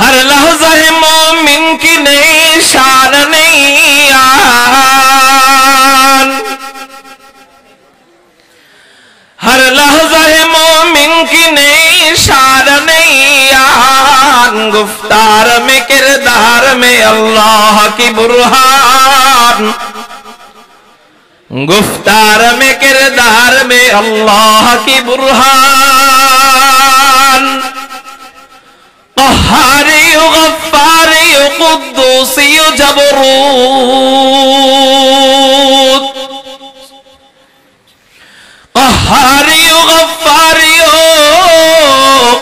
हर लहजा है मोमिन की नई शान नई आन, हर लहजा है मोमिन की नई शान नई आन। गुफ्तार में किरदार में अल्लाह की बुरहान, गुफ्तार में किरदार में अल्लाह की बुरहान। क़हारी गफ़्फ़ारी क़ुद्दूसी जबरूत, क़हारी गफ़्फ़ारी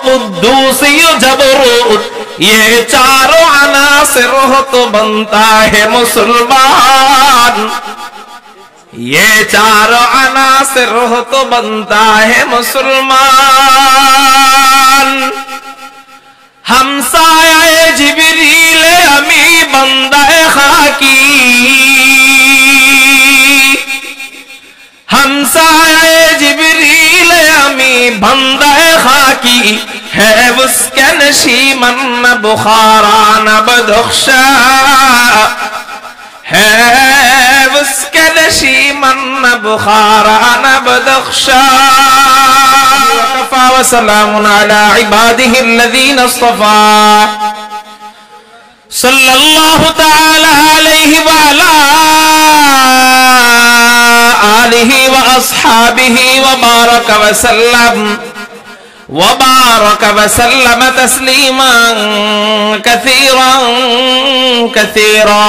क़ुद्दूसी जबरूत, ये चारों अनासिर हो तो बनता है मुसलमान, ये चारों अनासिर हो तो बनता है मुसलमान। हमसाया जिब्रील अमी बंदा खाकी, हमसाया जिब्रील अमी बंदा खाकी, है उसके नशीमन न बुखारा न बदख्शा, है उसके नशीमन न बुखारा न बदख्शा। वकफ़ा वसलामुन अला इबादिहिल्लज़ीना इस्तफ़ा सल्लल्लाहु तआला अलैहि व अला आलिहि व अस्हाबिहि व बारक वसल्लम तस्लीमान कसीरन कसीरा।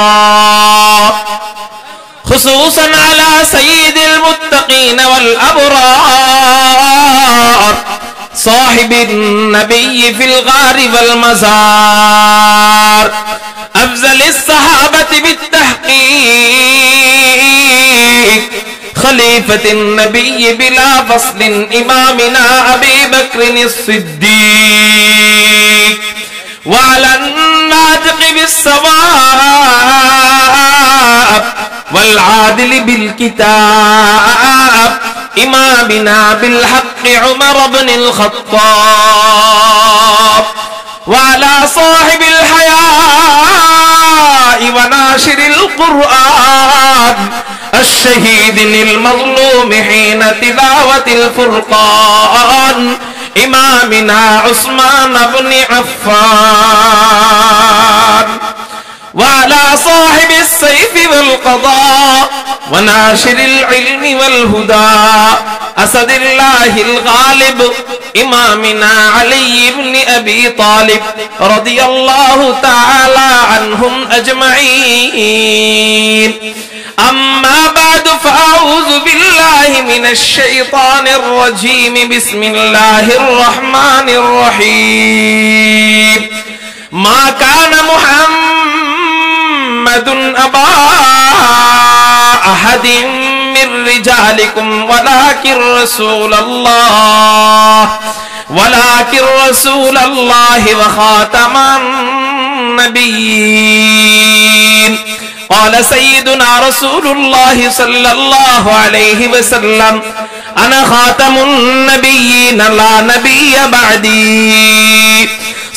खुसूसन अला सय्यिदिल मुत्तक़ीन वल अबरार, साहिबिन नबिय्य फिल गारि वल मज़ार, अफ़ज़लिस सहाबति बित्तहक़ीक़, खलीफतिन नबिय्य बिला फ़स्लिन, इमामिना अबी बक्रिन सिद्दीक़, व अलन नातिक़ि बिस्सवाब वल आदिल बिल किताब, इमामिना बिल हक़्क़ उमर इब्नुल ख़त्ताब, व अला साहिबिल हयाइ व नाशिरिल क़ुरआन, अश्शहीदिल मज़लूमहीन तिलावतिल फ़ुरक़ान, इमामिना उस्मान इब्न अफ़्फ़ान, व अला साहिबिस सैफ़ि वल क़दा व नाशिरिल इल्मि वल हुदा, असदिल्लाहिल गालिब, इमामिना अली इब्न अबी तालिब रदियल्लाहु तआला अन्हुम अजमईन। अम्मा बाद फ़अऊज़ु बिल्लाहि मिनश शैतानिर रजीम, बिस्मिल्लाहिर रहमानिर रहीम। मा कान मुहम्मदुन अबा अहदिन मिर रिजालिकुम वलाकिन रसूलल्लाह व खातमन नबिय्यीन। क़ाल सय्यिदुना रसूलुल्लाह सल्लल्लाहु अलैहि वसल्लम, अना खातमुन नबिय्यीन ला नबिय्य बअदी।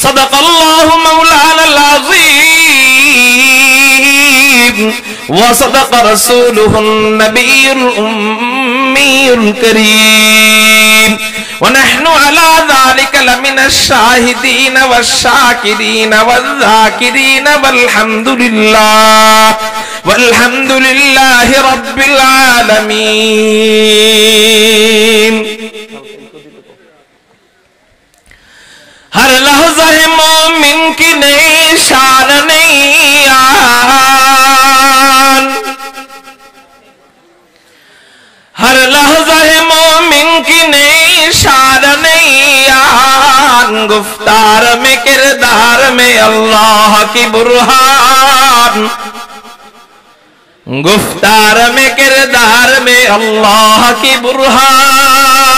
सदक़ल्लाहु मौलानल अज़ीम व सदक़ रसूलुहुन नबियुल उम्मियुल करीम, व नहनु अला ज़ालिका लमिनश शाहिदीन वश्शाकिरीन वज़्ज़ाकिरीन वल्हम्दुलिल्लाहि रब्बिल आलमीन। हर लहजा है मोमिन की नई शान नई आन, हर लहजा है मोमिन की नई शान नई आन। गुफ्तार में किरदार में अल्लाह की बुरहान, गुफ्तार में किरदार में अल्लाह की बुरहान।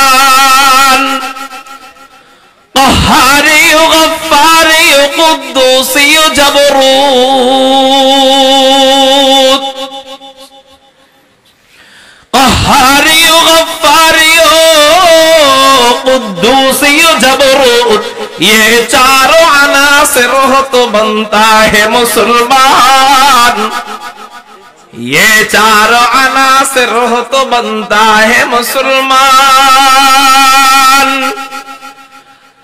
क़हारी गफ़्फ़ारी क़ुद्दूसी जबरूत, क़हारी गफ़्फ़ारी क़ुद्दूसी जबरूत, ये चारों अनासिर अनासिर हो तो बनता है मुसलमान, ये चारों अनासिर हो तो बनता है मुसलमान।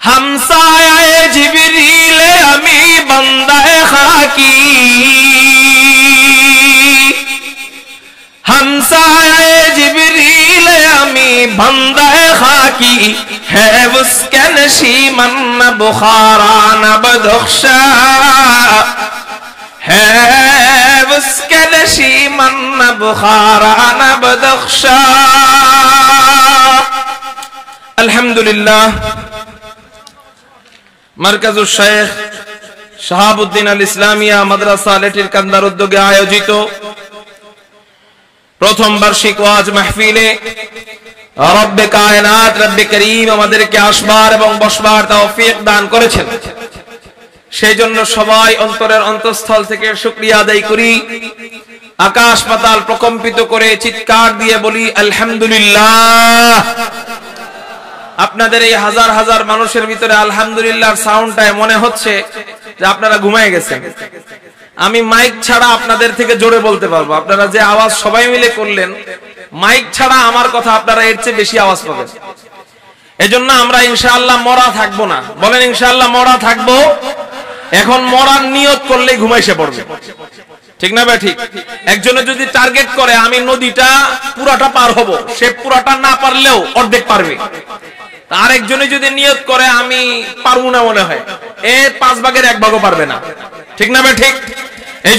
हमसाए जिब्रील अमी बंदे खाकी, हमसाए जिब्रील अमी बंदे खाकी, है उसके नशीमन न बुखारा न बदख्शा, है उसके नशीमन न बुखारा न बदख्शा। अल्हम्दुलिल्लाह, মারকাজুশ শাইখ শাহাবুদ্দিন আল ইসলামিয়া মাদ্রাসা লেটির কান্দার উদ্যোগে আয়োজিত প্রথম বার্ষিক ওয়াজ মাহফিলে রব্বে কায়নাত রব্বে করিম আমাদেরকে আসবার এবং বসবার তৌফিক দান করেছেন। সেই জন্য সবাই অন্তরের অন্তঃস্থল থেকে শুকরিয়া আদায় করি, আকাশ পাতাল প্রকম্পিত করে চিৎকার দিয়ে বলি আলহামদুলিল্লাহ। আপনাদের এই হাজার হাজার মানুষের ভিতরে আলহামদুলিল্লাহর সাউন্ডটায় মনে হচ্ছে যে আপনারা ঘুমিয়ে গেছেন। আমি মাইক ছাড়া আপনাদের থেকে জোরে বলতে পারবো। আপনারা যে আওয়াজ সবাই মিলে করলেন, মাইক ছাড়া আমার কথা আপনারা এর চেয়ে বেশি আওয়াজ পাবেন। এজন্য আমরা ইনশাআল্লাহ মরা থাকবো না। বলেন ইনশাআল্লাহ মরা থাকবো। এখন মরার নিয়ত করলেই ঘুমাইসে পড়বে, ঠিক না ভাই? ঠিক। একজনে যদি টার্গেট করে আমি নদীটা পুরাটা পার হব, সে পুরাটা না পারলেও অর্ধেক পারবে। আর একজনে যদি নিয়ত করে আমি পারবো না, মনে হয় এ 5 ভাগের 1 ভাগও পারবে না, ঠিক না ভাই? ঠিক। এই